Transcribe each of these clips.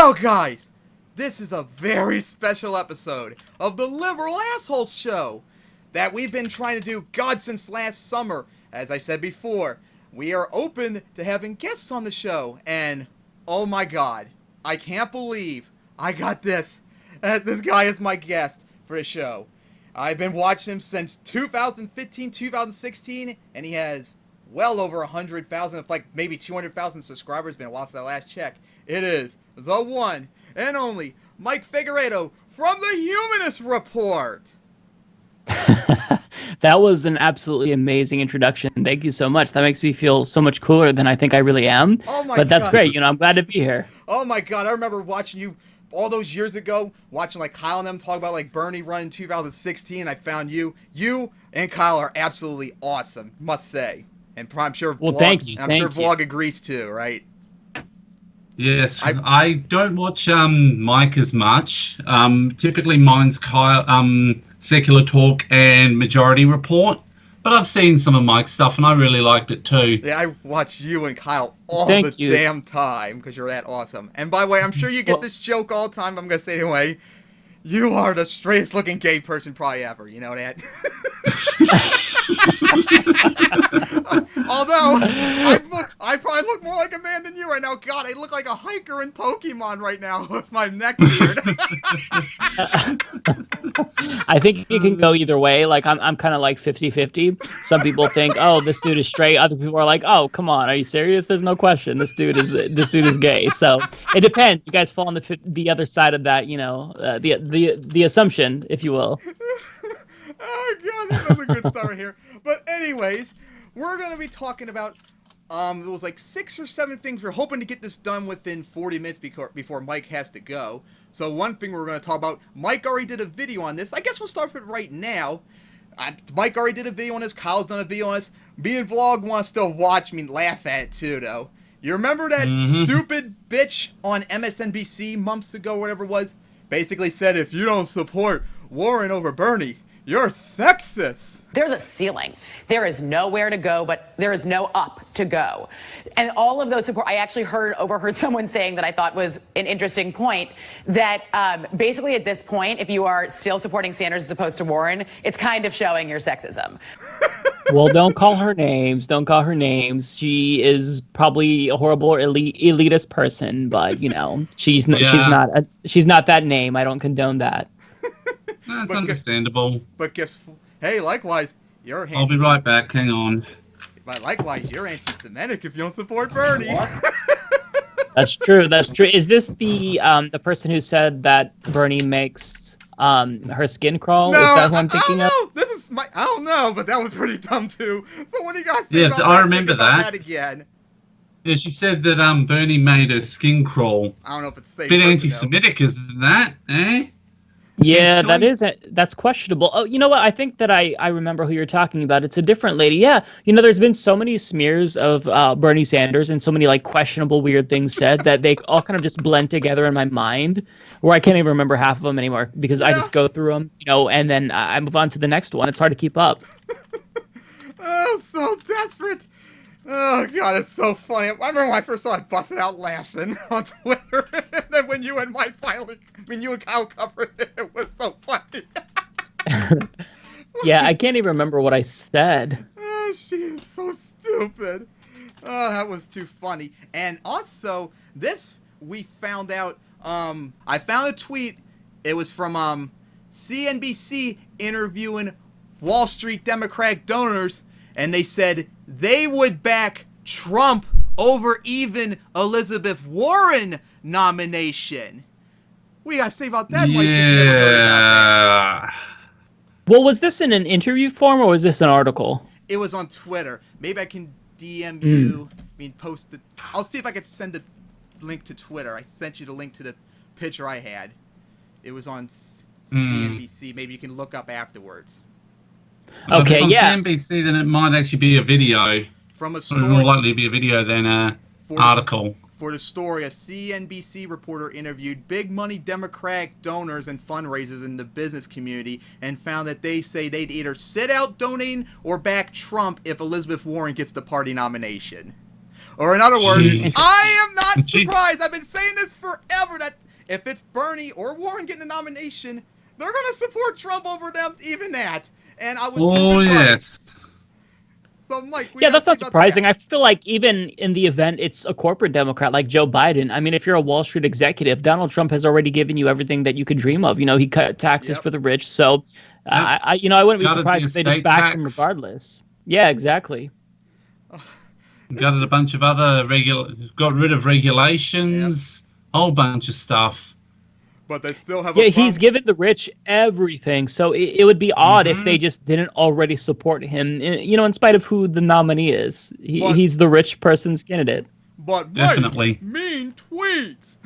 Well, guys, this is a very special episode of the Liberal Asshole Show that we've been trying to do, God, since last summer. As I said before, we are open to having guests on the show, and oh my God, I can't believe I got this. This guy is my guest for the show. I've been watching him since 2015, 2016, and he has well over 100,000, like maybe 200,000 subscribers. It's been a while since I last checked. It is the one and only Mike Figueredo from the Humanist Report. That was an absolutely amazing introduction. Thank you so much. That makes me feel so much cooler than I think I really am. Oh my But that's God. great. I'm glad to be here. Oh my God, I remember watching you all those years ago, watching like Kyle and them talk about like Bernie run in 2016. I found you. You and Kyle are absolutely awesome, must say. And I'm sure Well, Vlog, thank you. I'm Thank sure you. Vlog agrees too, right? Yes, I don't watch Mike as much. Typically mine's Secular Talk and Majority Report, but I've seen some of Mike's stuff and I really liked it too. Yeah, I watch you and Kyle all Thank the you. damn time because you're that awesome. And by the way, I'm sure you get this joke all the time. I'm going to say it anyway. You are the straightest looking gay person probably ever. You know that? Although, I probably look more like a man than you right now. God, I look like a hiker in Pokemon right now with my neck beard. I think it can go either way. Like I'm kind of like 50-50. Some people think, oh, this dude is straight. Other people are like, oh, come on, are you serious? There's no question. This dude is gay. So it depends. You guys fall on the other side of that, the assumption, if you will. Oh God, that was a good start here. But anyways, we're gonna be talking about it was like 6 or 7 things. We're hoping to get this done within 40 minutes before Mike has to go. So one thing we're gonna talk about, Mike already did a video on this. I guess we'll start with it right now. Mike already did a video on this. Kyle's done a video on this. Me and Vlog want to still watch me laugh at it too, though. You remember that stupid bitch on MSNBC months ago, whatever it was? Basically said, if you don't support Warren over Bernie, you're sexist. There's a ceiling. There is nowhere to go, but there is no up to go. And all of those support, I actually overheard someone saying that I thought was an interesting point, that basically at this point, if you are still supporting Sanders as opposed to Warren, it's kind of showing your sexism. Well, don't call her names. Don't call her names. She is probably a horrible elitist person, but she's not that name. I don't condone that. That's understandable. But hey, likewise, you're I'll be right back. Hang on. But likewise, you're anti-Semitic if you don't support Bernie. That's true. That's true. Is this the person who said that Bernie makes her skin crawl? No, is that who I'm thinking of? This is I don't know, but that was pretty dumb too. So what do you guys say Yeah, about I that? remember Think about that. again. Yeah, she said that Bernie made her skin crawl. I don't know if it's safe. Bit anti-Semitic, isn't that? Eh? Yeah, Actually? that's questionable. Oh, you know what? I think that I remember who you're talking about. It's a different lady. Yeah, there's been so many smears of Bernie Sanders and so many like questionable, weird things said that they all kind of just blend together in my mind, where I can't even remember half of them anymore because I just go through them, and then I move on to the next one. It's hard to keep up. Oh, so desperate. Oh God, it's so funny. I remember when I first saw it, I busted out laughing on Twitter, and then when you and Kyle covered it, it was so funny. Yeah, I can't even remember what I said. Oh, she is so stupid. Oh, that was too funny. And also, this we found out. I found a tweet. It was from CNBC interviewing Wall Street Democratic donors, and they said they would back Trump over even Elizabeth Warren nomination. What do you guys say about that, Mike? You never heard about that. Well, was this in an interview form or was this an article? It was on Twitter. Maybe I can DM you. Post it. I'll see if I could send a link to Twitter. I sent you the link to the picture I had. It was on CNBC. Maybe you can look up afterwards. Okay, if it's yeah. on CNBC, then it might actually be a video. From a It's more story likely to be a video than an article. For the story, a CNBC reporter interviewed big money Democratic donors and fundraisers in the business community and found that they say they'd either sit out donating or back Trump if Elizabeth Warren gets the party nomination. Or in other words, I am not not surprised. I've been saying this forever that if it's Bernie or Warren getting a nomination, they're going to support Trump over them, even that. And I was proven right. Yes. So, Mike, yeah, that's not surprising. I feel like even in the event it's a corporate Democrat like Joe Biden. I mean, if you're a Wall Street executive, Donald Trump has already given you everything that you could dream of. You know, he cut taxes for the rich. So, I wouldn't be surprised if they just backed him regardless. Yeah, exactly. Got a bunch of other got rid of regulations, whole bunch of stuff. But they still have he's given the rich everything. So it would be odd if they just didn't already support him, you know, in spite of who the nominee is. He's the rich person's candidate. But definitely mean tweets.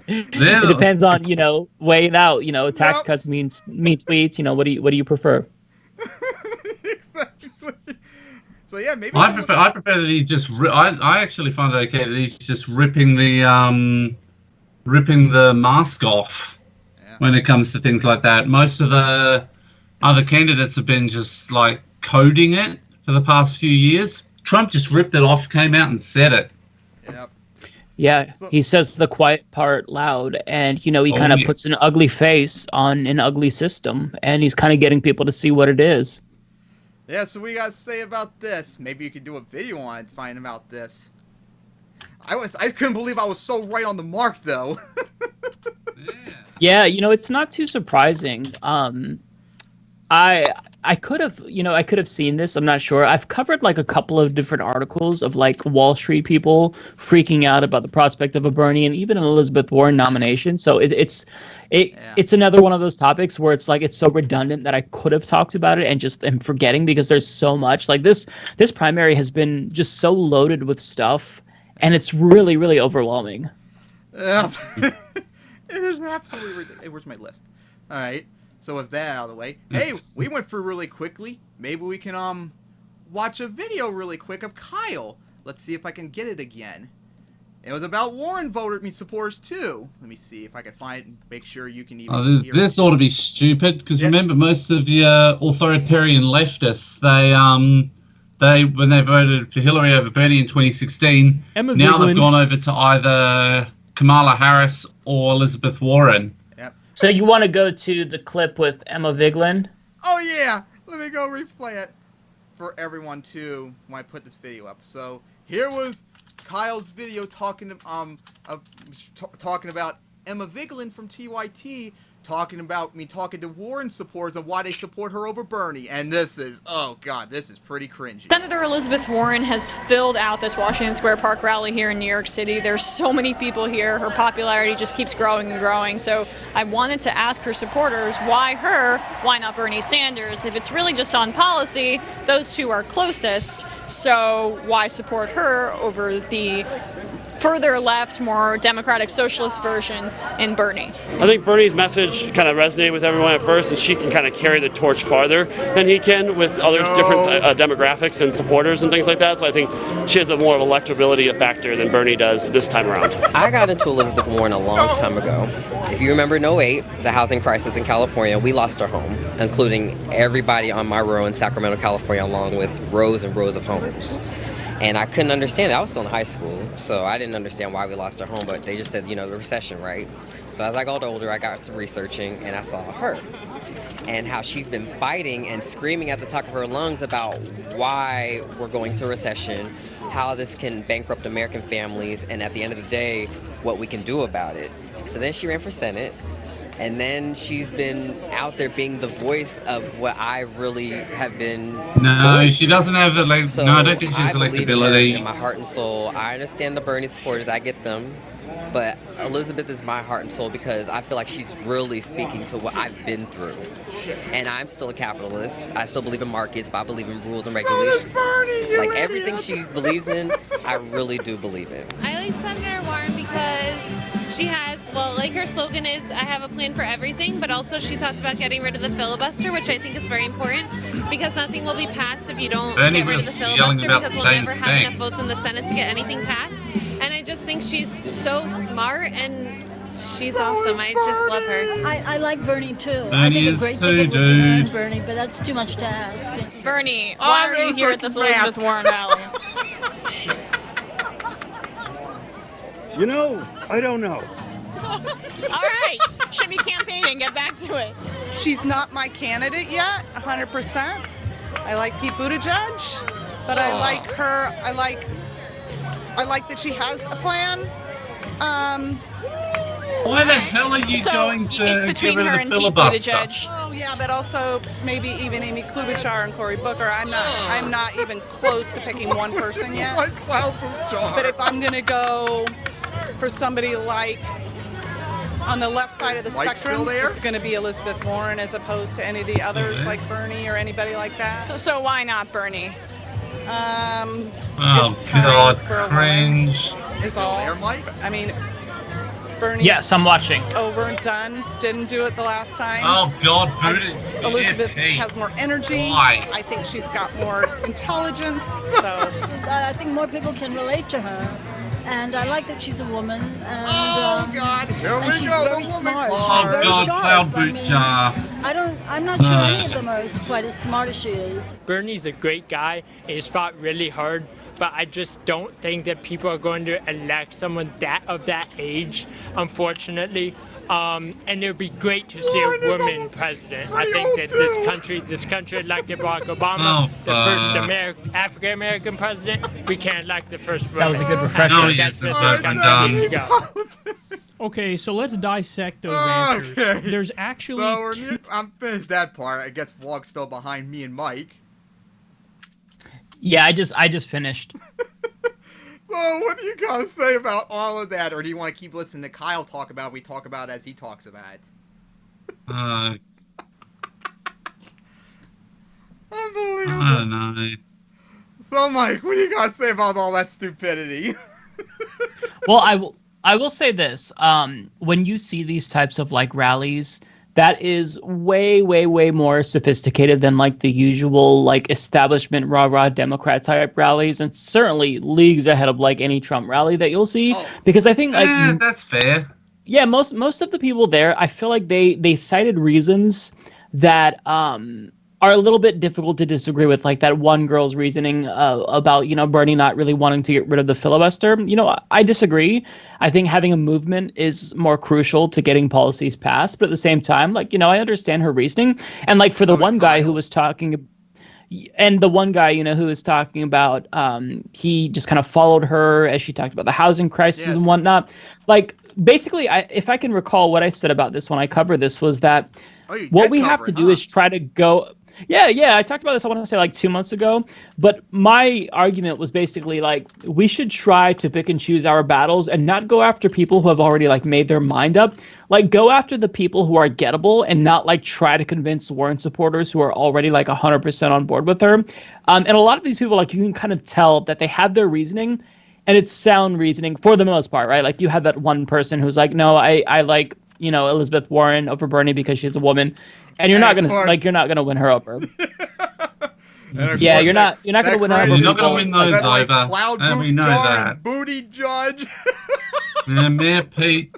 It depends on, you know, weighing out, you know, tax cuts mean tweets. You know, what do you prefer? Exactly. So yeah, maybe I prefer that he just. I actually find it okay that he's just ripping the mask off when it comes to things like that. Most of the other candidates have been just like coding it for the past few years. Trump just ripped it off, came out and said it. Yep. Yeah, he says the quiet part loud, and you know he kind of puts an ugly face on an ugly system, and he's kind of getting people to see what it is. Yeah, so what you guys say about this? Maybe you could do a video on it, find about this. I couldn't believe I was so right on the mark, though. Yeah, you know, it's not too surprising. I could have seen this. I'm not sure. I've covered like a couple of different articles of like Wall Street people freaking out about the prospect of a Bernie and even an Elizabeth Warren nomination. So it's another one of those topics where it's like it's so redundant that I could have talked about it and just am forgetting because there's so much. Like this primary has been just so loaded with stuff, and it's really, really overwhelming. Yeah. It is absolutely ridiculous. Hey, where's my list? All right. So with that out of the way, hey, we went through really quickly. Maybe we can watch a video really quick of Kyle. Let's see if I can get it again. It was about Warren supporters too. Let me see if I can find it and make sure you can even hear this ought to be stupid because remember most of the authoritarian leftists they when they voted for Hillary over Bernie in 2016, now they've gone over to either Kamala Harris or Elizabeth Warren. So you want to go to the clip with Emma Vigeland? Oh yeah, let me go replay it for everyone too when I put this video up. So here was Kyle's video talking about Emma Vigeland from TYT talking to Warren supporters and why they support her over Bernie. And this is, oh God, this is pretty cringy. Senator Elizabeth Warren has filled out this Washington Square Park rally here in New York City. There's so many people here. Her popularity just keeps growing and growing. So I wanted to ask her supporters, why her? Why not Bernie Sanders? If it's really just on policy, those two are closest. So why support her over the further left, more democratic socialist version in Bernie? I think Bernie's message kind of resonated with everyone at first, and she can kind of carry the torch farther than he can with others, different demographics and supporters and things like that. So I think she has a more of electability factor than Bernie does this time around. I got into Elizabeth Warren a long time ago. If you remember in 2008, the housing crisis in California, we lost our home, including everybody on my row in Sacramento, California, along with rows and rows of homes. And I couldn't understand it. I was still in high school, so I didn't understand why we lost our home, but they just said, the recession, right? So as I got older, I got some researching, and I saw her and how she's been fighting and screaming at the top of her lungs about why we're going to a recession, how this can bankrupt American families, and at the end of the day, what we can do about it. So then she ran for Senate. And then she's been out there being the voice of what I really have been. No, she doesn't have the so no, I don't think she has electability. In my heart and soul, I understand the Bernie supporters. I get them, but Elizabeth is my heart and soul because I feel like she's really speaking to what I've been through. And I'm still a capitalist. I still believe in markets, but I believe in rules and regulations. Like everything she believes in, I really do believe in. I like Senator Warren because she has, her slogan is, I have a plan for everything, but also she talks about getting rid of the filibuster, which I think is very important, because nothing will be passed if you don't get rid of the filibuster, because we'll never have enough votes in the Senate to get anything passed. And I just think she's so smart, and she's awesome. I just love her. I like Bernie too. Bernie I think is a great too, ticket would be dude. Bernie, but that's too much to ask. Bernie, why are you here at this Elizabeth Warren rally? You know, I don't know. All right, should be campaigning. Get back to it. She's not my candidate yet, 100%. I like Pete Buttigieg, but I like her. I like that she has a plan. Why the hell are you going to it's between get rid her of and the Pete filibuster? Buttigieg. Oh yeah, but also maybe even Amy Klobuchar and Cory Booker. I'm not even close to picking one person yet. Like Cloud Boot Jar. But if I'm gonna go for somebody like on the left side of the Mike spectrum, still there? it's gonna be Elizabeth Warren as opposed to any of the others like Bernie or anybody like that. So why not Bernie? Oh it's time God, for a woman, cringe. is all. There, Mike? I mean, Bernie's Yes, I'm watching. over and done. Didn't do it the last time. Oh God, Booty. Elizabeth Pete. has more energy. Why? I think she's got more intelligence. So I think more people can relate to her. And I like that she's a woman. And, Oh, God. Here we and she's go. very The woman smart. clock. She's Oh very God, sharp. Cloud I Boot mean, Jar. I'm not sure any of them are quite as smart as she is. Bernie's a great guy, and he's fought really hard, but I just don't think that people are going to elect someone of that age, unfortunately. And it would be great to see a woman president. I think that this country elected Barack Obama, the first African American president. We can't elect the first woman. That was a good refresher. No, That's yes, where this country needs to go. Okay, so let's dissect those answers. Okay. There's actually So I'm finished that part. I guess Vlog's still behind me and Mike. Yeah, I just finished. So what do you guys say about all of that? Or do you want to keep listening to Kyle talk about what we talk about as he talks about it? Unbelievable. I don't know. So Mike, what do you guys say about all that stupidity? Well, I will say this. When you see these types of like rallies, that is way, way, way more sophisticated than like the usual like establishment rah-rah Democrat type rallies, and certainly leagues ahead of like any Trump rally that you'll see. Because I think like that's fair. Yeah, most of the people there, I feel like they cited reasons that are a little bit difficult to disagree with, like that one girl's reasoning about, Bernie not really wanting to get rid of the filibuster. I disagree. I think having a movement is more crucial to getting policies passed. But at the same time, I understand her reasoning. And like for the one guy who was talking, and the one guy, who was talking about, he just kind of followed her as she talked about the housing crisis and whatnot. Like, basically, if I can recall what I said about this when I covered this was that what we have to do is try to go. Yeah. I talked about this, I want to say like 2 months ago. But my argument was basically like, we should try to pick and choose our battles and not go after people who have already like made their mind up. Like go after the people who are gettable and not like try to convince Warren supporters who are already like 100% on board with her. And a lot of these people, like you can kind of tell that they have their reasoning and it's sound reasoning for the most part, right? Like you have that one person who's like, no, I like, Elizabeth Warren over Bernie because she's a woman. And you're not gonna win her over. Yeah, you're not gonna win her over. You're not gonna win those over. And we know that. Booty judge. Yeah, Mayor Pete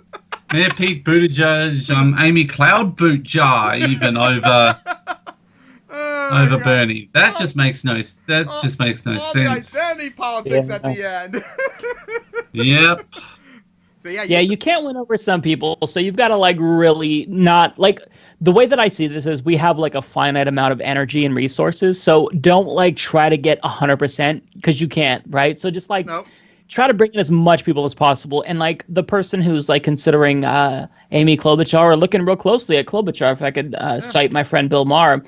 Buttigieg, Amy Cloud Boot Jar, even over Bernie. That just makes no sense. The identity politics at the end. Yep. So you can't win over some people. So you've got to like really not like. The way that I see this is we have like a finite amount of energy and resources. So don't like try to get 100% because you can't, right? So just like try to bring in as much people as possible. And like the person who's like considering Amy Klobuchar or looking real closely at Klobuchar, if I could cite my friend Bill Maher,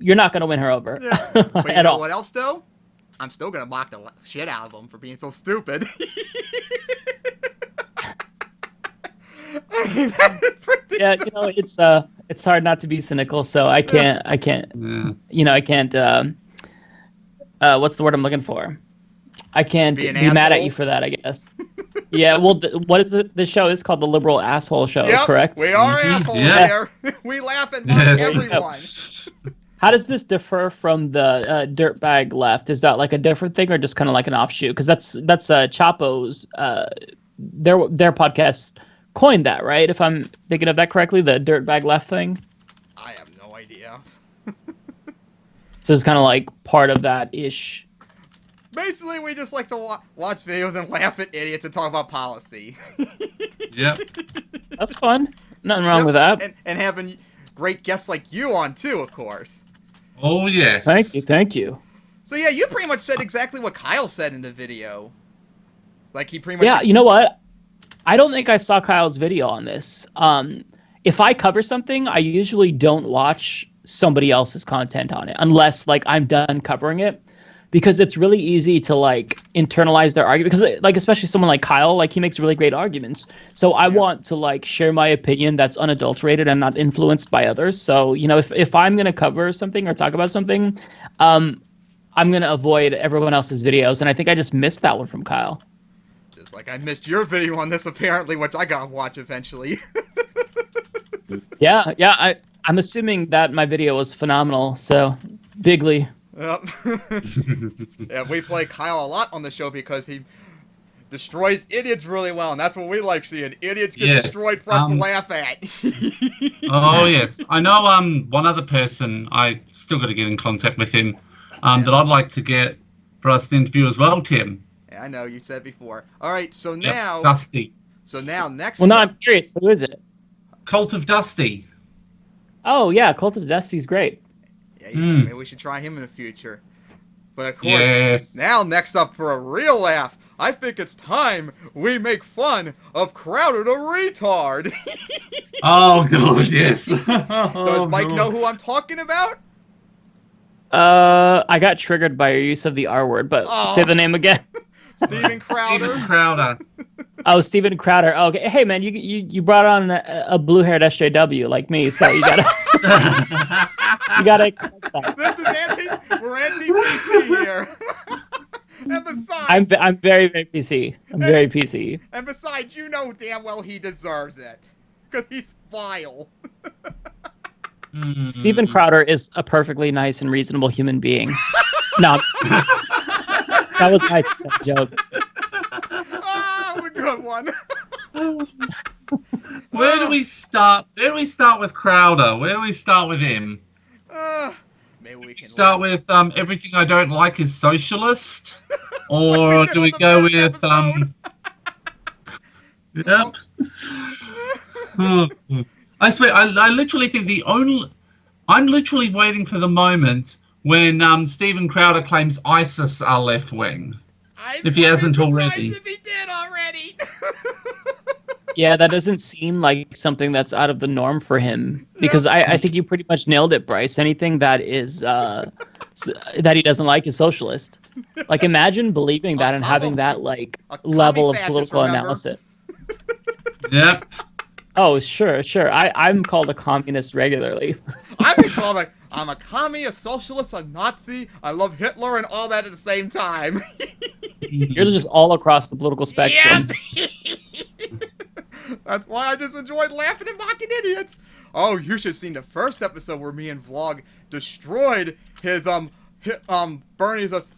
you're not going to win her over But you at know all. what else though? I'm still going to mock the shit out of them for being so stupid. I mean, that is pretty it's hard not to be cynical, so I can't I can't what's the word I'm looking for? I can't be mad at you for that, I guess. Yeah, well, what is the show is called the Liberal Asshole Show, correct? We are assholes here. We laugh at everyone. How does this differ from the Dirtbag Left? Is that like a different thing or just kind of like an offshoot? Because that's Chapo's their podcast coined that, right? If I'm thinking of that correctly, the Dirtbag Left thing. I have no idea. So it's kind of like part of that ish. Basically, we just like to watch videos and laugh at idiots and talk about policy. Yep. That's fun. Nothing wrong with that. And having great guests like you on, too, of course. Oh, yes. Thank you. So, yeah, you pretty much said exactly what Kyle said in the video. Like, he pretty much... Yeah, you know what? I don't think I saw Kyle's video on this. If I cover something, I usually don't watch somebody else's content on it unless like I'm done covering it, because it's really easy to like internalize their argument, because like especially someone like Kyle, like he makes really great arguments. So I want to like share my opinion that's unadulterated and not influenced by others. So, you know, if I'm going to cover something or talk about something, I'm going to avoid everyone else's videos. And I think I just missed that one from Kyle. Just like I missed your video on this apparently, which I got to watch eventually. Yeah, I'm assuming that my video was phenomenal, so bigly. Yep. Yeah, we play Kyle a lot on the show because he destroys idiots really well, and that's what we like seeing. Idiots get destroyed for us to laugh at. Oh, yes. I know one other person, I still got to get in contact with him, that I'd like to get for us to interview as well, Tim. Yeah, I know, you said before. All right, so now... Dusty. So now, next... Well, no, I'm curious. Who is it? Cult of Dusty. Oh, yeah, Cult of Dusty's great. Yeah, maybe we should try him in the future. But of course, now next up for a real laugh, I think it's time we make fun of Crowder the retard. Oh, God, yes. Does Mike know who I'm talking about? I got triggered by your use of the R word, but say the name again. Steven Crowder. Steven Crowder. Oh, Steven Crowder. Okay, hey man, you brought on a blue-haired SJW like me, so you gotta you gotta. This is we're anti-PC here. And besides, I'm very PC. I'm very PC. And besides, you know damn well he deserves it because he's vile. Steven Crowder is a perfectly nice and reasonable human being. No, that was my joke. Oh, a good one. Where do we start? Where do we start with Crowder? Where do we start with him? Maybe we can start with everything I don't like is socialist, or do we go with Yep. I swear, I literally think I'm literally waiting for the moment when Steven Crowder claims ISIS are left wing. If he hasn't already. If he did already. Yeah, that doesn't seem like something that's out of the norm for him, because I think you pretty much nailed it, Bryce. Anything that is that he doesn't like is socialist. Like, imagine believing that and having that like level of political analysis. Yep. Oh, sure. I'm called a communist regularly. I'm a commie, a socialist, a Nazi. I love Hitler and all that at the same time. You're just all across the political spectrum. Yep. That's why I just enjoyed laughing and mocking idiots. Oh, you should have seen the first episode where me and Vlog destroyed his Bernie's what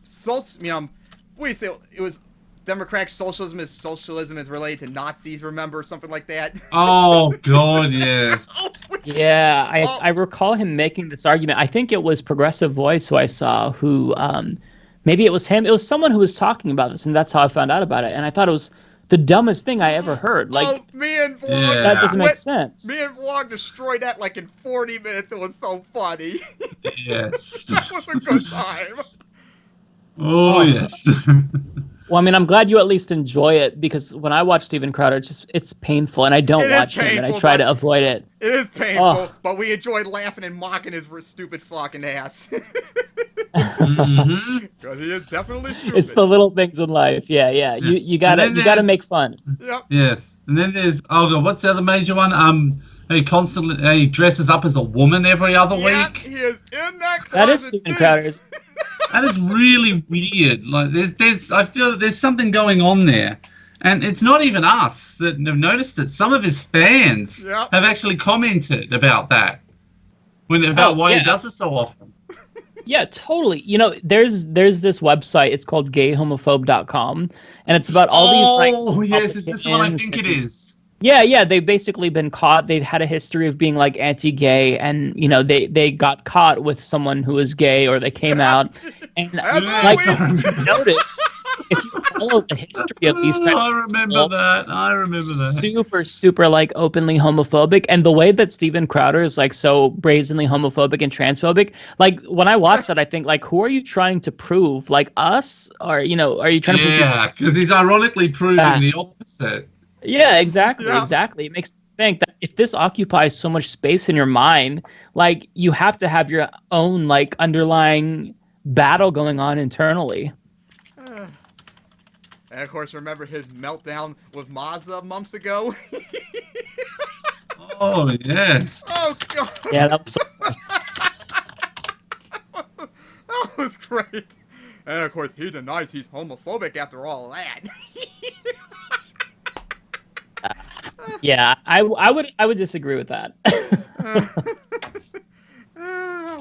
do you say? It was Democratic socialism is related to Nazis, remember? Something like that. Oh, God, yes. Yeah, I recall him making this argument. I think it was Progressive Voice who I saw, who, maybe it was him. It was someone who was talking about this, and that's how I found out about it. And I thought it was the dumbest thing I ever heard. Like, me and Vlog, that doesn't make sense. Me and Vlog destroyed that like in 40 minutes. It was so funny. Yes. That was a good time. Oh, yes. Well, I mean, I'm glad you at least enjoy it, because when I watch Steven Crowder, it's painful, and I don't watch him, and I try to avoid it. It is painful, but we enjoyed laughing and mocking his stupid fucking ass. Because he is definitely stupid. It's the little things in life. Yeah. You gotta make fun. Yep. Yes, and then there's what's the other major one? He dresses up as a woman every other week. He is in that closet. That is Steven Crowder. That is really weird. Like, I feel that there's something going on there, and it's not even us that have noticed it. Some of his fans have actually commented about that, why he does it so often. Yeah, totally. You know, there's this website. It's called gayhomophobe.com, and it's about all these like. Oh, yes, is this the one I think it is? Yeah, they've basically been caught. They've had a history of being like anti-gay, and they got caught with someone who was gay, or they came out, and like if you notice, if you follow the history of these types, I remember that. Super like openly homophobic, and the way that Steven Crowder is like so brazenly homophobic and transphobic. Like when I watch that, I think like, who are you trying to prove? Like us, or are you trying to prove? Yeah, because he's ironically proving the opposite. Yeah, exactly. It makes me think that if this occupies so much space in your mind, like you have to have your own like underlying battle going on internally. And of course, remember his meltdown with Mazda months ago? Oh, yes. Oh, God. Yeah, that was That was great. And of course, he denies he's homophobic after all that. Yeah, I would disagree with that. That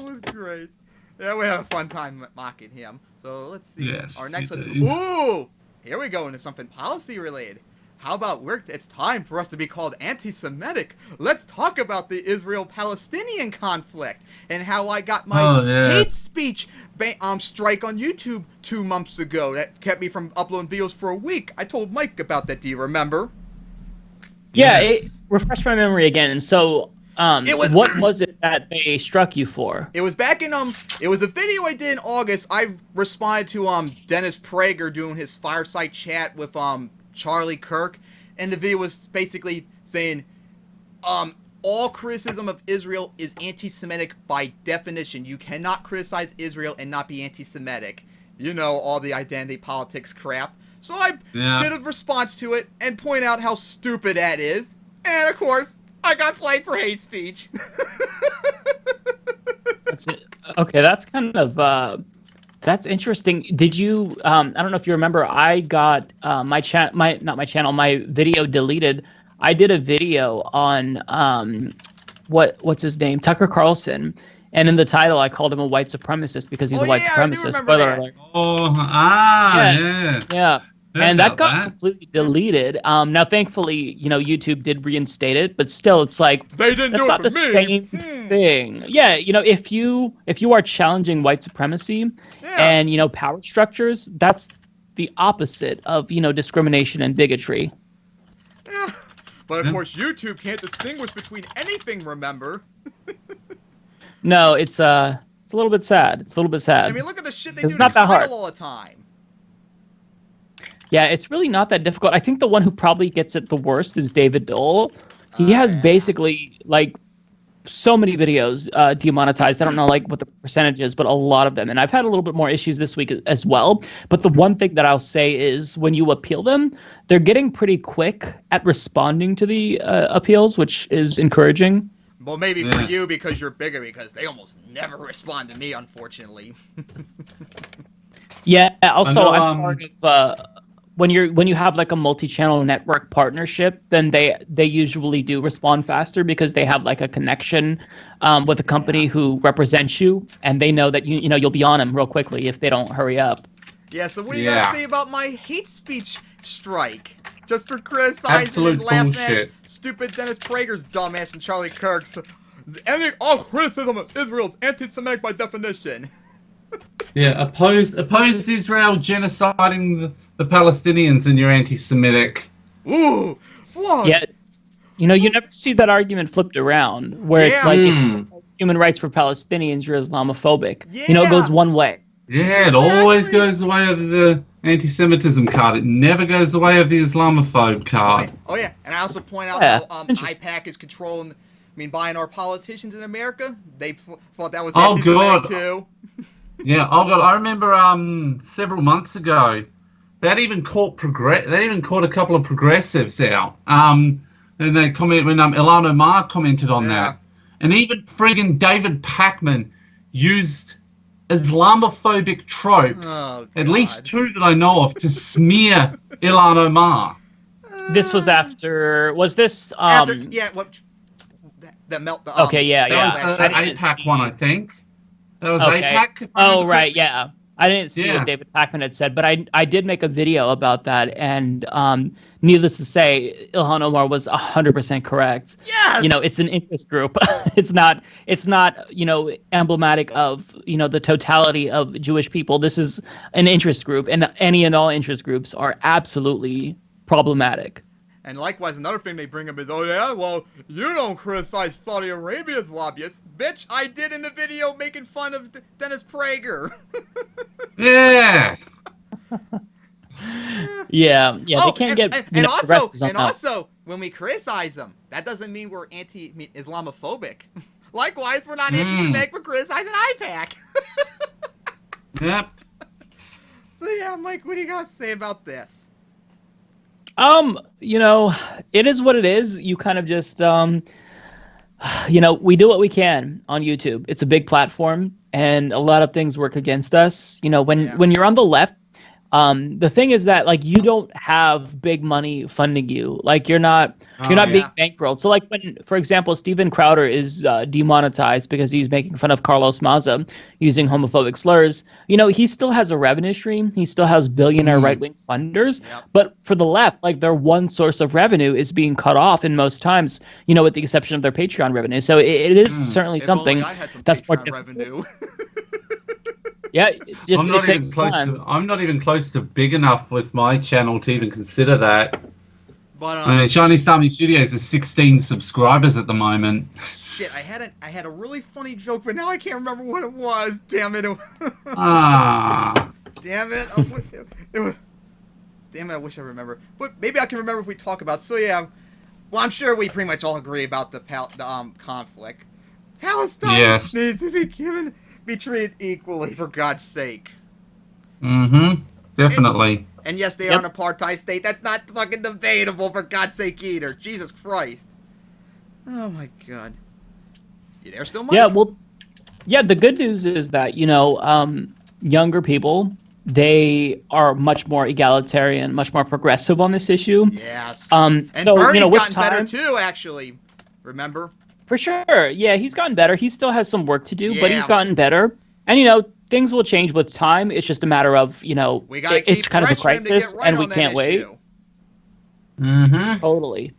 was great. Yeah, we had a fun time mocking him. So let's see. Yes, Our next one. you do. Ooh! Here we go into something policy related. How about it's time for us to be called anti-Semitic. Let's talk about the Israel-Palestinian conflict and how I got my hate speech strike on YouTube 2 months ago. That kept me from uploading videos for a week. I told Mike about that. Do you remember? Yeah, it refreshed my memory again. And so, what was it that they struck you for? It was back in it was a video I did in August. I responded to Dennis Prager doing his fireside chat with Charlie Kirk, and the video was basically saying all criticism of Israel is anti-Semitic by definition. You cannot criticize Israel and not be anti-Semitic. You know, all the identity politics crap. So I did a response to it and point out how stupid that is. And of course, I got flagged for hate speech. That's it. Okay, that's kind of that's interesting. Did you I don't know if you remember, I got my video deleted. I did a video on what's his name? Tucker Carlson. And in the title, I called him a white supremacist because he's a white supremacist. Spoiler alert. Yeah. And that got completely deleted. Now, thankfully, YouTube did reinstate it, but still, it's like they didn't do it for the same thing. Yeah, if you are challenging white supremacy and power structures, that's the opposite of discrimination and bigotry. Yeah, but of course, YouTube can't distinguish between anything. Remember? No, it's a little bit sad. I mean, look at the shit they do to not that hard all the time. Yeah, it's really not that difficult. I think the one who probably gets it the worst is David Dole. He has basically like so many videos demonetized. I don't know like what the percentage is, but a lot of them. And I've had a little bit more issues this week as well. But the one thing that I'll say is when you appeal them, they're getting pretty quick at responding to the appeals, which is encouraging. Well, maybe for you because you're bigger, because they almost never respond to me, unfortunately. Yeah. Also, I'm part of when you have like a multi-channel network partnership, then they usually do respond faster because they have like a connection with a company who represents you, and they know that you'll be on them real quickly if they don't hurry up. Yeah. So what do you gotta say about my hate speech strike? Just for criticizing and laughing at stupid Dennis Prager's dumbass and Charlie Kirk's. All criticism of Israel is anti-Semitic by definition. Yeah, oppose Israel genociding the Palestinians, and you're anti-Semitic. Ooh, what? Yeah, you never see that argument flipped around where it's like if you human rights for Palestinians, you're Islamophobic. Yeah. It goes one way. Yeah, it always goes the way of the anti-Semitism card. It never goes the way of the Islamophobe card. Oh yeah, and I also point out how IPAC is controlling, buying our politicians in America. They thought that was anti-Semitic too. Yeah, I remember several months ago, that even caught a couple of progressives out. And they comment when Ilhan Omar commented on that, and even friggin' David Pakman used Islamophobic tropes, at least 2 that I know of, to smear Ilhan Omar. This was after. Was this? After, that melt. Okay, That was the APAC one, I think. That was APAC. Oh right, yeah. I didn't see what David Pakman had said, but I did make a video about that, and needless to say, Ilhan Omar was 100% correct. Yes! It's an interest group. It's not emblematic of, the totality of Jewish people. This is an interest group, and any and all interest groups are absolutely problematic. And likewise, another thing they bring up is, oh yeah, well, you don't criticize Saudi Arabia's lobbyists. Bitch, I did in the video making fun of Dennis Prager. Yeah. Yeah, they can't get. And also, when we criticize them, that doesn't mean we're anti-Islamophobic. Likewise, we're not anti-Semitic for criticizing IPAC. Yep. So yeah, Mike, what do you got to say about this? It is what it is. You kind of just, we do what we can on YouTube. It's a big platform, and a lot of things work against us. When you're on the left, the thing is that, like, you don't have big money funding you. Like, you're not being bankrolled. So, like, when, for example, Steven Crowder is demonetized because he's making fun of Carlos Maza using homophobic slurs, he still has a revenue stream. He still has billionaire right-wing funders. Yep. But for the left, like, their one source of revenue is being cut off in most times, with the exception of their Patreon revenue. So it is certainly something that's more difficult. Yeah, it takes time. I'm not even close to big enough with my channel to even consider that. But Chinese Army Studios has 16 subscribers at the moment. Shit, I had a really funny joke, but now I can't remember what it was. Damn it! Damn it! Damn it! I wish I remember. But maybe I can remember if we talk about. So yeah, well, I'm sure we pretty much all agree about the conflict. Palestine needs to be treated equally, for God's sake. Definitely. And yes, they are an apartheid state. That's not fucking debatable, for God's sake, either. Jesus Christ. Oh my God. You there still, Mike? Yeah, the good news is that, younger people, they are much more egalitarian, much more progressive on this issue. Yes. And so, Bernie's gotten better too, actually. Remember? For sure. Yeah, he's gotten better. He still has some work to do, but he's gotten better. And, things will change with time. It's just a matter of, it's kind of a crisis, and we can't wait. Totally.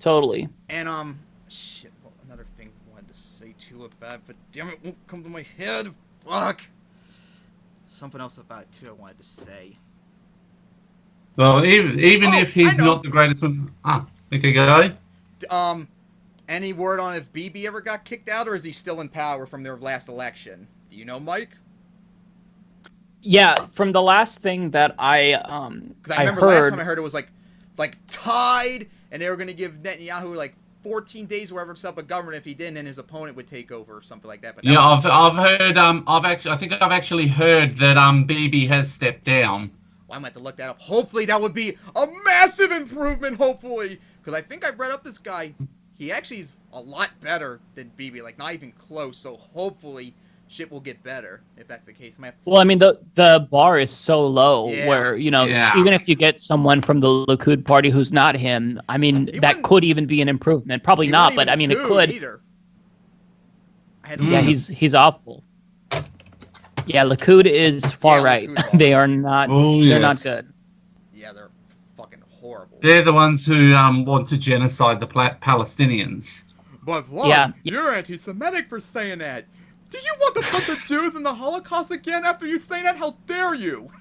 And, shit, another thing I wanted to say too about it, but damn it, won't come to my head. Fuck. Something else about it too I wanted to say. Well, even if he's not the greatest one. Okay, go. Any word on if Bibi ever got kicked out, or is he still in power from their last election? Do you know, Mike? Yeah, from the last thing that I because I remember last time I heard it was like tied, and they were going to give Netanyahu like 14 days or whatever to set up a government. If he didn't, then his opponent would take over or something like that. But I've heard I think I've actually heard that Bibi has stepped down. Well, I'm going to have to look that up. Hopefully that would be a massive improvement, hopefully, because I think I read up this guy. He actually is a lot better than Bibi, like not even close. So hopefully shit will get better if that's the case. Well, I mean, the bar is so low where, even if you get someone from the Likud party who's not him, I mean, that could even be an improvement. Probably not, but I mean, it could. He's awful. Yeah, Likud is far right. They are not. They're not good. Yeah, they're fucking horrible. They're the ones who want to genocide the Palestinians. But what? You're anti-Semitic for saying that. Do you want to put the Jews in the Holocaust again after you say that? How dare you?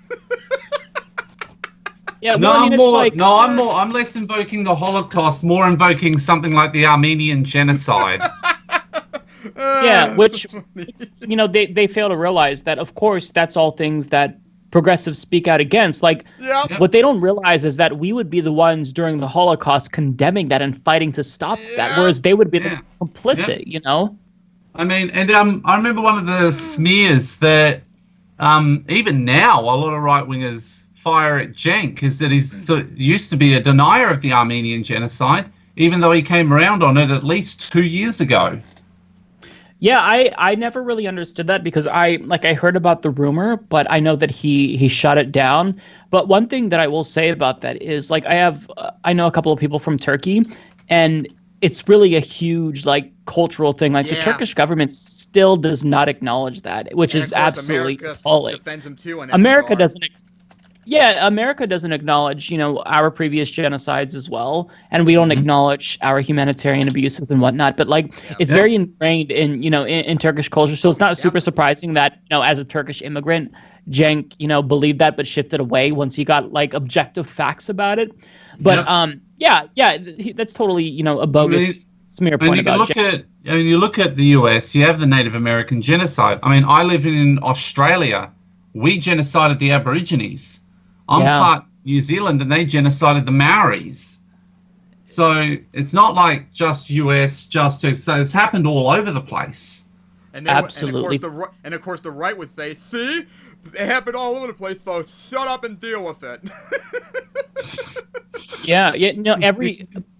I'm less invoking the Holocaust, more invoking something like the Armenian genocide. Which they fail to realize that, of course, that's all things that progressives speak out against. Like, what they don't realize is that we would be the ones during the Holocaust condemning that and fighting to stop that, whereas they would be the complicit, I mean, and I remember one of the smears that even now a lot of right-wingers fire at Cenk is that he's used to be a denier of the Armenian genocide, even though he came around on it at least 2 years ago. Yeah, I never really understood that because I heard about the rumor, but I know that he shut it down. But one thing that I will say about that is, like, I know a couple of people from Turkey, and it's really a huge like cultural thing. Like the Yeah. Turkish government still does not acknowledge that, which And is of course, absolutely America appalling. defends him too. In that America regard. doesn't. Yeah, America doesn't acknowledge, our previous genocides as well, and we don't acknowledge our humanitarian abuses and whatnot. But like, it's very ingrained in, in Turkish culture. So it's not super surprising that, as a Turkish immigrant, Cenk, believed that, but shifted away once he got like objective facts about it. But that's totally, a bogus smear point about Cenk. You look at the US, you have the Native American genocide. I mean, I live in Australia. We genocided the Aborigines. I'm part New Zealand, and they genocided the Maoris. So it's not like just US, so it's happened all over the place. And Absolutely. And of course, the right would say, "See, it happened all over the place. So shut up and deal with it."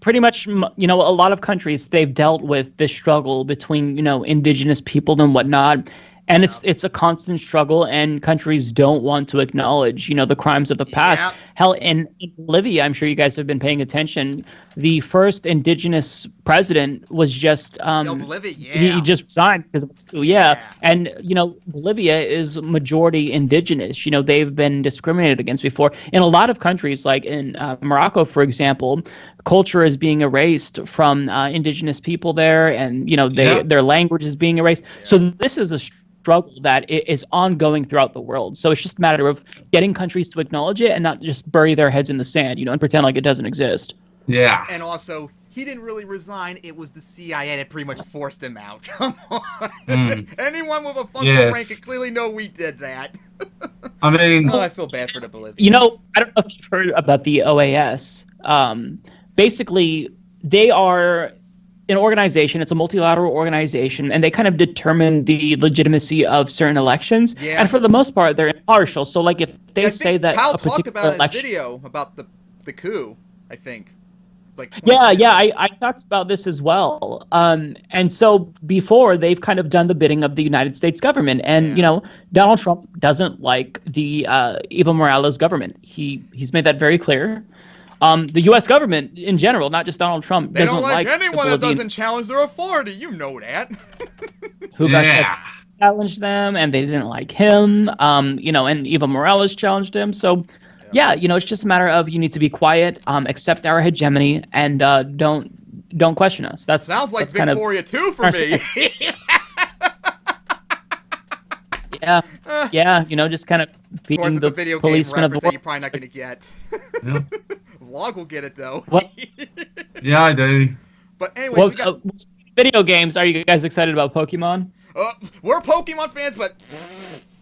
Pretty much, a lot of countries, they've dealt with this struggle between, indigenous people and whatnot. And it's a constant struggle, and countries don't want to acknowledge, the crimes of the past. Yeah. Hell, in Bolivia, I'm sure you guys have been paying attention. The first indigenous president was just Bolivia, he just resigned because and Bolivia is majority indigenous. They've been discriminated against before. In a lot of countries, like in Morocco, for example, culture is being erased from indigenous people there, and their language is being erased. So this is a struggle that is ongoing throughout the world. So it's just a matter of getting countries to acknowledge it and not just bury their heads in the sand, and pretend like it doesn't exist. Yeah. And also, he didn't really resign. It was the CIA that pretty much forced him out. Come on. Anyone with a functional rank can clearly know we did that. I mean... I feel bad for the Bolivians. I don't know if you've heard about the OAS. Basically, they are an organization. It's a multilateral organization, and they kind of determine the legitimacy of certain elections. Yeah. And for the most part, they're impartial. So, like, if they say that Kyle a talked particular about election, in his video about the coup, I think. It's like I talked about this as well. And so before, they've kind of done the bidding of the United States government, and Donald Trump doesn't like the Evo Morales government. He's made that very clear. The U.S. government in general, not just Donald Trump, They doesn't don't like anyone that Bolivian, doesn't challenge their authority. You know that. who got challenged them, and they didn't like him. And Evo Morales challenged him. So, it's just a matter of you need to be quiet, accept our hegemony, and don't question us. Sounds like Victoria 2 for me. Just kind of feeding the the video game policeman of the reference that you're probably not going to get. Vlog will get it though. What? Yeah, I do. But anyway, we got video games. Are you guys excited about Pokemon? We're Pokemon fans, but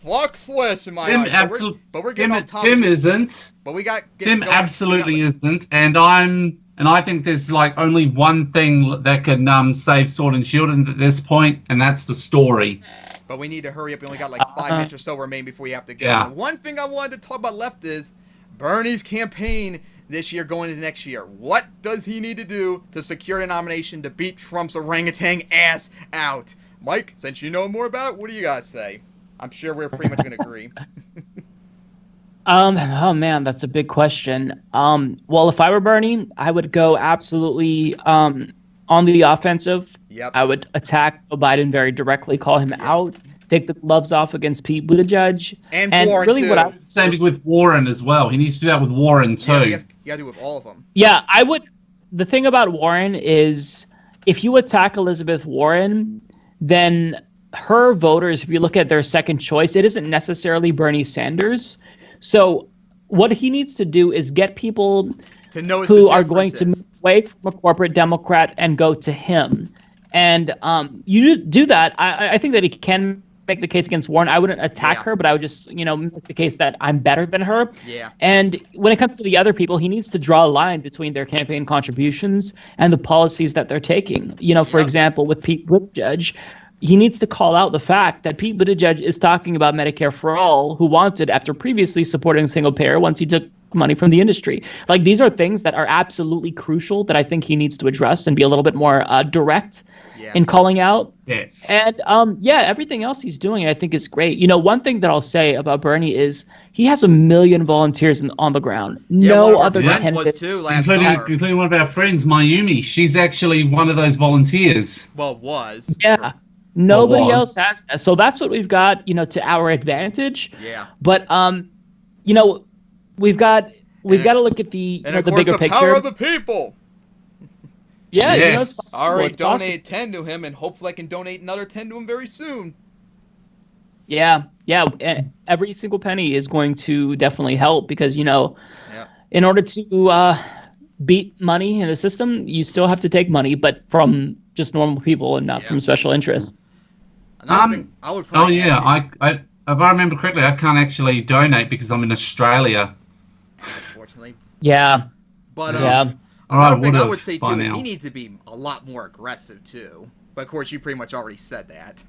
fuck Swish in my eyes. But we're getting off topic. Tim isn't. But we got Tim absolutely isn't, and I think there's like only one thing that can save Sword and Shield at this point, and that's the story. But we need to hurry up. We only got like 5 minutes or so remaining before we have to go. Yeah. And one thing I wanted to talk about left is Bernie's campaign this year going into next year. What does he need to do to secure the nomination to beat Trump's orangutan ass out? Mike, since you know more about it, what do you guys say? I'm sure we're pretty much going to agree. Oh man, that's a big question. Well, if I were Bernie, I would go absolutely on the offensive. Yep. I would attack Joe Biden very directly, call him out, take the gloves off against Pete Buttigieg, and Warren really too. Same with Warren as well. He needs to do that with Warren too. Yeah, you got to do it with all of them. Yeah, I would. The thing about Warren is, if you attack Elizabeth Warren, then her voters, if you look at their second choice, it isn't necessarily Bernie Sanders. So what he needs to do is get people to know who are going to move away from a corporate Democrat and go to him. And you do that. I think that he can make the case against Warren. I wouldn't attack her, but I would just, make the case that I'm better than her. Yeah. And when it comes to the other people, he needs to draw a line between their campaign contributions and the policies that they're taking. For example, with Pete Buttigieg, he needs to call out the fact that Pete Buttigieg is talking about Medicare for all, who wanted, after previously supporting single payer, once he took money from the industry. Like, these are things that are absolutely crucial that I think he needs to address and be a little bit more direct in calling out. Yes. And everything else he's doing I think is great. You know, one thing that I'll say about Bernie is he has 1 million volunteers on the ground. No other candidate, including one of our friends, Mayumi. She's actually one of those volunteers. Well, was. Yeah. Nobody else has that. So that's what we've got, you know, to our advantage. Yeah. But you know, we've got to look at the the bigger picture. Power of the people. Yeah, yes. you know, it's I already donated 10 to him, and hopefully I can donate another 10 to him very soon. Yeah. Every single penny is going to definitely help because, you know, in order to beat money in the system, you still have to take money, but from just normal people and not from special interests. I would probably if I remember correctly, I can't actually donate because I'm in Australia. Unfortunately. Yeah. But I would say too is he needs to be a lot more aggressive too. But of course, you pretty much already said that.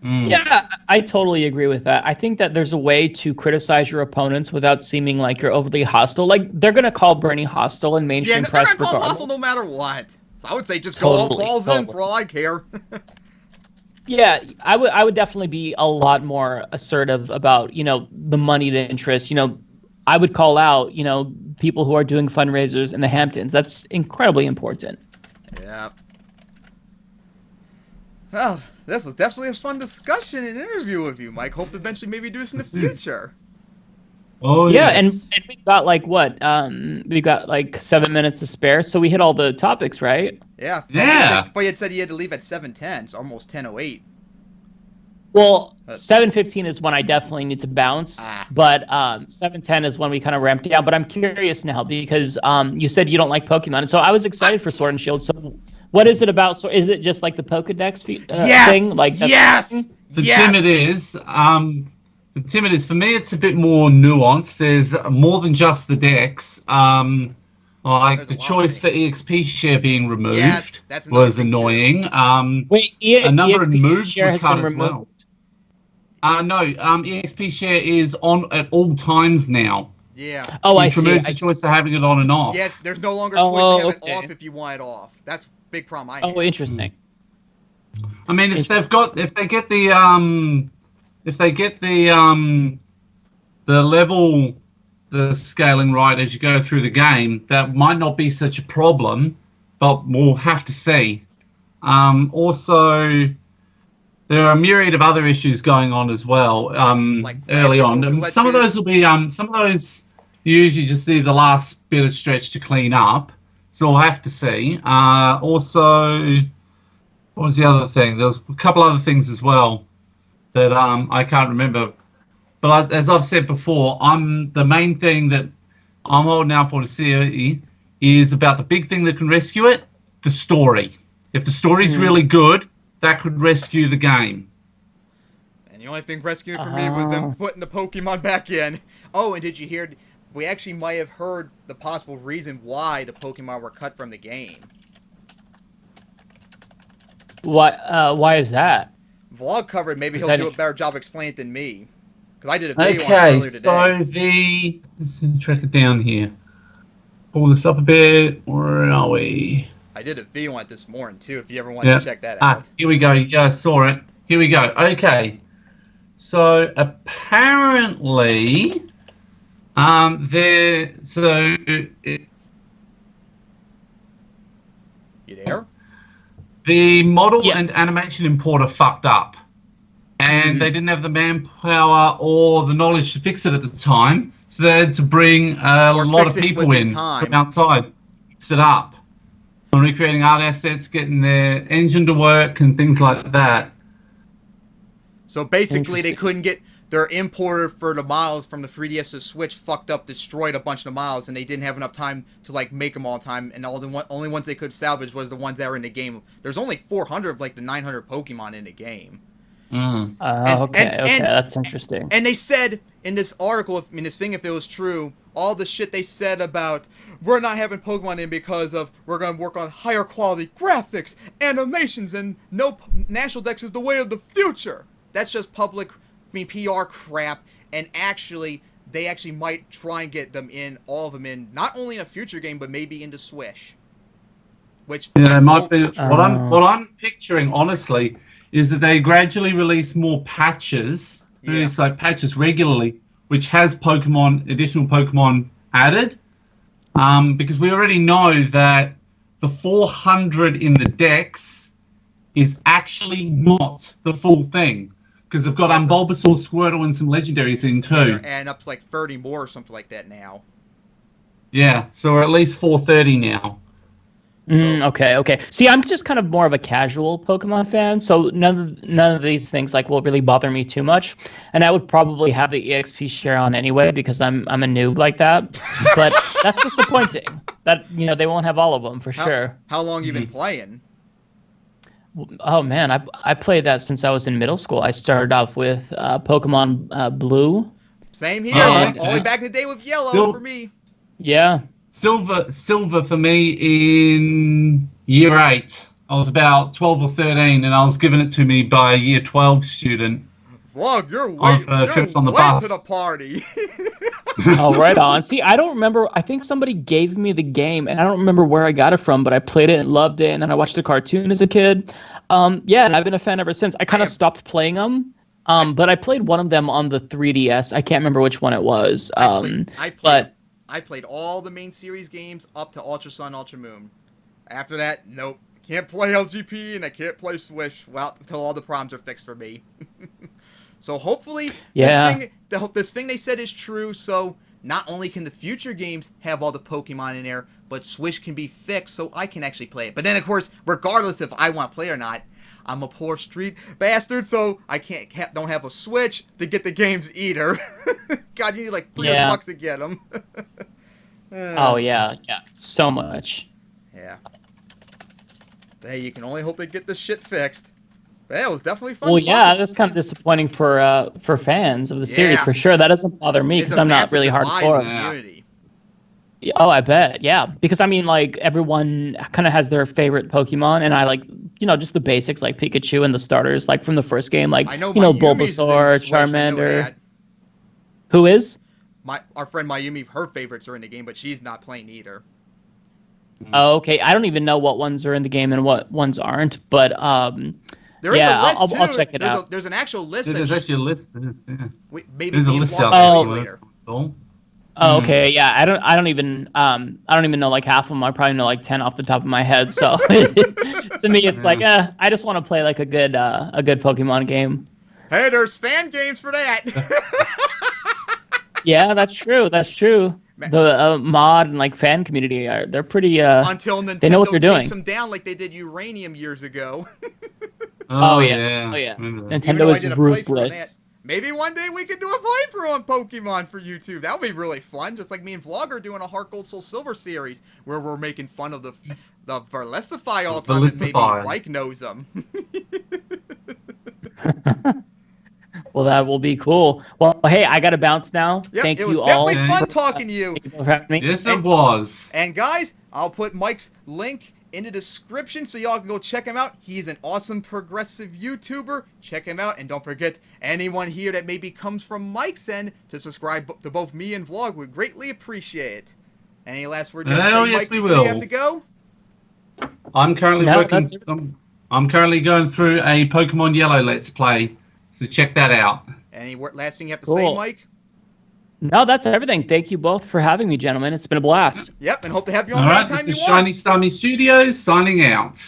Yeah, I totally agree with that. I think that there's a way to criticize your opponents without seeming like you're overly hostile. Like, they're gonna call Bernie hostile in mainstream press. They're gonna call him hostile no matter what. So I would say just go all balls in for all I care. Yeah, I would definitely be a lot more assertive about, you know, the money, the interest. You know, I would call out, you know, people who are doing fundraisers in the Hamptons. That's incredibly important. Yeah. Well, this was definitely a fun discussion and interview with you, Mike. Hope to eventually maybe do this in the future. Oh, yeah, yes. and we've got like what? We've got like 7 minutes to spare, so we hit all the topics, right? Yeah. Yeah. But you had said you had to leave at 7:10, it's almost 10:08. Well, 7:15 is when I definitely need to bounce, but 7:10 is when we kind of ramped down. But I'm curious now because you said you don't like Pokemon, and so I was excited for Sword and Shield. So, what is it about? So, is it just like the Pokedex thing? Like The timid is. The timid is, for me, it's a bit more nuanced. There's more than just the decks. Like the choice for EXP share being removed was annoying. Wait, a number of EXP moves share were has cut been as well. removed? No, EXP share is on at all times now. Yeah. Oh, I Which see. removes the choice of having it on and off. Yes, there's no longer a choice to have it off if you want it off. That's a big problem I have. Oh, interesting. I mean, if they get the scaling right as you go through the game, that might not be such a problem, but we'll have to see. Also, there are a myriad of other issues going on as well. Like early on, some of those will be some of those you usually just see the last bit of stretch to clean up. So we'll have to see. Also, what was the other thing? There was a couple other things as well that I can't remember. But as I've said before, the main thing that I'm holding out for to see is about the big thing that can rescue it, the story. If the story's really good, that could rescue the game. And the only thing rescuing for me was them putting the Pokemon back in. Oh, and did you hear? We actually might have heard the possible reason why the Pokemon were cut from the game. Why is that? Vlog covered. Maybe he'll do a better job explaining it than me. Because I did a video on it earlier today. So let's track it down here. Pull this up a bit. Where are we? I did a video on it this morning too. If you ever want to check that out. Here we go. Yeah, I saw it. Here we go. Okay. So apparently, You there? The model and animation importer fucked up. And they didn't have the manpower or the knowledge to fix it at the time. So they had to bring a lot of people in from outside, fix it up. And recreating art assets, getting their engine to work and things like that. So basically they couldn't get their importer for the models from the 3DS to Switch fucked up, destroyed a bunch of the models, and they didn't have enough time to like make them all in time, and only ones they could salvage was the ones that were in the game. There's only 400 of like the 900 Pokemon in the game. Okay, that's interesting. And they said in this article, in this thing, if it was true, all the shit they said about we're not having Pokemon in because of we're going to work on higher quality graphics, animations, and no National Dex is the way of the future. That's just PR crap, and actually they actually might try and get them in, all of them in, not only in a future game, but maybe into Swish. Which it might be. What I'm picturing, honestly, is that they gradually release more patches. It's like patches regularly, which has additional Pokemon added. Because we already know that the 400 in the Dex is actually not the full thing. Because they've got Bulbasaur, Squirtle, and some legendaries in too. And up to like 30 more or something like that now. Yeah, so we're at least 430 now. Okay. See, I'm just kind of more of a casual Pokemon fan, so none of these things like will really bother me too much. And I would probably have the EXP share on anyway because I'm a noob like that. But that's disappointing. That they won't have all of them for sure. How long you been playing? Oh man, I played that since I was in middle school. I started off with Pokemon Blue. Same here. All the way back in the day with Yellow for me. Yeah. Silver for me in year 8. I was about 12 or 13, and I was given it to me by a year 12 student. Vlog, you're late to the party. Oh, right on. See, I don't remember. I think somebody gave me the game, and I don't remember where I got it from, but I played it and loved it, and then I watched the cartoon as a kid. Yeah, and I've been a fan ever since. I kind of stopped playing them, but I played one of them on the 3DS. I can't remember which one it was. I played all the main series games up to Ultra Sun, Ultra Moon. After that, nope. Can't play LGP and I can't play Swish. Well, until all the problems are fixed for me. So hopefully, this thing they said is true. So not only can the future games have all the Pokemon in there, but Swish can be fixed so I can actually play it. But then, of course, regardless if I want to play or not, I'm a poor street bastard, so I don't have a Switch to get the games either. God, you need like $300 to get them. Oh yeah, so much. Yeah. But hey, you can only hope they get this shit fixed. But yeah, it was definitely fun. Well, yeah, that's kind of disappointing for fans of the series for sure. That doesn't bother me because I'm not really hardcore. Oh, I bet. Yeah, because I mean, like everyone kind of has their favorite Pokemon, and I like just the basics like Pikachu and the starters like from the first game, like Bulbasaur, Charmander. Who is? Our friend Mayumi, her favorites are in the game, but she's not playing either. Oh, okay. I don't even know what ones are in the game and what ones aren't, but there is a list I'll check it out. There's an actual list. There's actually a list. Maybe there's a list out there. Oh, okay. Yeah, I don't even know like half of them. I probably know like 10 off the top of my head. So to me, it's like, I just want to play like a good Pokemon game. Hey, there's fan games for that. Yeah, that's true. The mod and like fan community they're pretty. Until Nintendo they know what they're doing. Takes them down like they did Uranium years ago. Oh yeah. Nintendo is ruthless. Maybe one day we could do a playthrough on Pokemon for YouTube. That would be really fun. Just like me and Vlogger doing a Heart Gold Soul Silver series where we're making fun of the Verlisify all the time, and maybe Mike knows them. Well, that will be cool. Well, hey, I got to bounce now. Yep, Thank you all. It was definitely fun talking to you. Yes, it was. And guys, I'll put Mike's link in the description so y'all can go check him out. He's an awesome progressive YouTuber. Check him out. And don't forget, anyone here that maybe comes from Mike's end to subscribe to both me and Vlog would greatly appreciate it. Any last words? Yes, we will. You have to go? I'm currently I'm currently going through a Pokemon Yellow Let's Play. So check that out. Any last thing you have to say, Mike? No, that's everything. Thank you both for having me, gentlemen. It's been a blast. Yep, and hope to have you on anytime you want. This is Shiny Starmie Studios signing out.